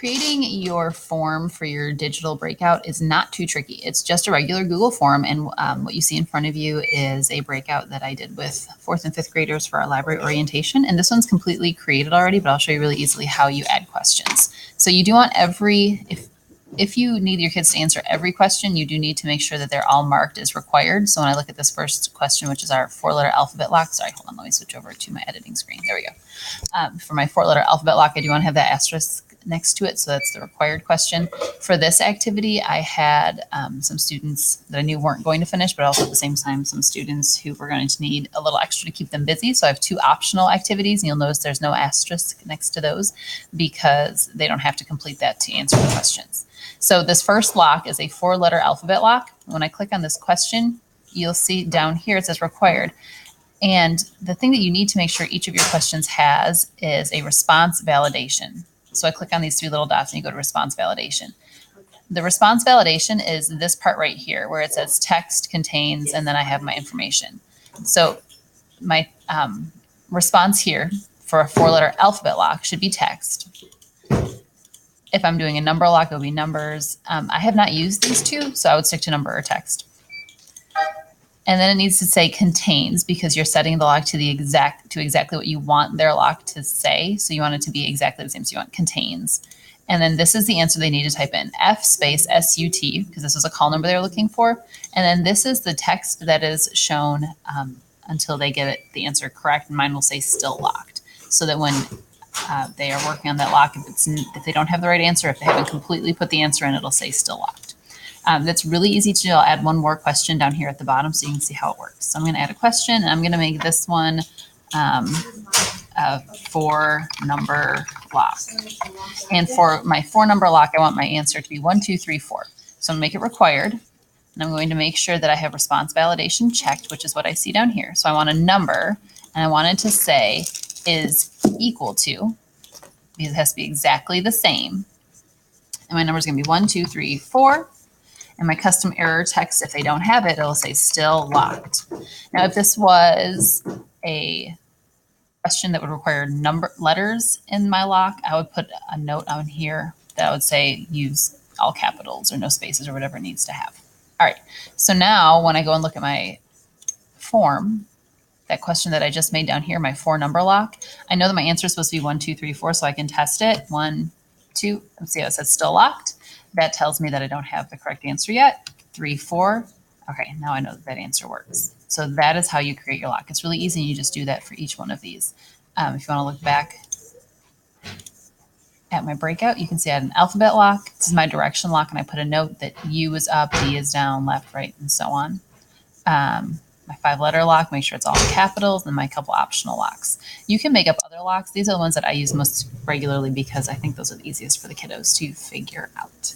Creating your form for your digital breakout is not too tricky. It's just a regular Google form, and what you see in front of you is a breakout that I did with 4th and 5th graders for our library orientation. And this one's completely created already, but I'll show you really easily how you add questions. So you do want if you need your kids to answer every question, you do need to make sure that they're all marked as required. So when I look at this first question, which is our 4-letter alphabet lock, sorry, hold on, let me switch over to my editing screen. There we go. For my 4-letter alphabet lock, I do want to have that asterisk next to it. So that's the required question. For this activity, I had some students that I knew weren't going to finish, but also at the same time, some students who were going to need a little extra to keep them busy. So I have 2 optional activities, and you'll notice there's no asterisk next to those because they don't have to complete that to answer the questions. So this first lock is a 4-letter alphabet lock. When I click on this question, you'll see down here it says required. And the thing that you need to make sure each of your questions has is a response validation. So I click on these 3 little dots and you go to response validation. The response validation is this part right here where it says text contains, and then I have my information. So my response here for a 4-letter alphabet lock should be text. If I'm doing a number lock, it'll be numbers. I have not used these 2, so I would stick to number or text. And then it needs to say contains because you're setting the lock to exactly what you want their lock to say. So you want it to be exactly the same. So you want contains. And then this is the answer they need to type in. F space SUT, because this is a call number they're looking for. And then this is the text that is shown until they get the answer correct. And mine will say still locked. So that when they are working on that lock, if they don't have the right answer, if they haven't completely put the answer in, it'll say still locked. That's really easy to do. I'll add one more question down here at the bottom so you can see how it works. So I'm going to add a question, and I'm going to make this one a 4-number lock. And for my 4-number lock, I want my answer to be 1, 2, 3, 4. So I'm going to make it required, and I'm going to make sure that I have response validation checked, which is what I see down here. So I want a number, and I want it to say is equal to, because it has to be exactly the same. And my number is going to be 1, 2, 3, 4. And my custom error text, if they don't have it, it'll say still locked. Now, if this was a question that would require letters in my lock, I would put a note on here that would say use all capitals or no spaces or whatever it needs to have. All right, so now when I go and look at my form, that question that I just made down here, my 4-number lock, I know that my answer is supposed to be 1, 2, 3, 4, so I can test it. 1, 2, let's see how it says still locked. That tells me that I don't have the correct answer yet. 3, 4. Okay, now I know that answer works. So that is how you create your lock. It's really easy, and you just do that for each one of these. If you want to look back at my breakout, you can see I had an alphabet lock. This is my direction lock, and I put a note that U is up, D is down, left, right, and so on. My 5-letter lock, make sure it's all in capitals, and my couple optional locks. You can make up other locks. These are the ones that I use most regularly because I think those are the easiest for the kiddos to figure out.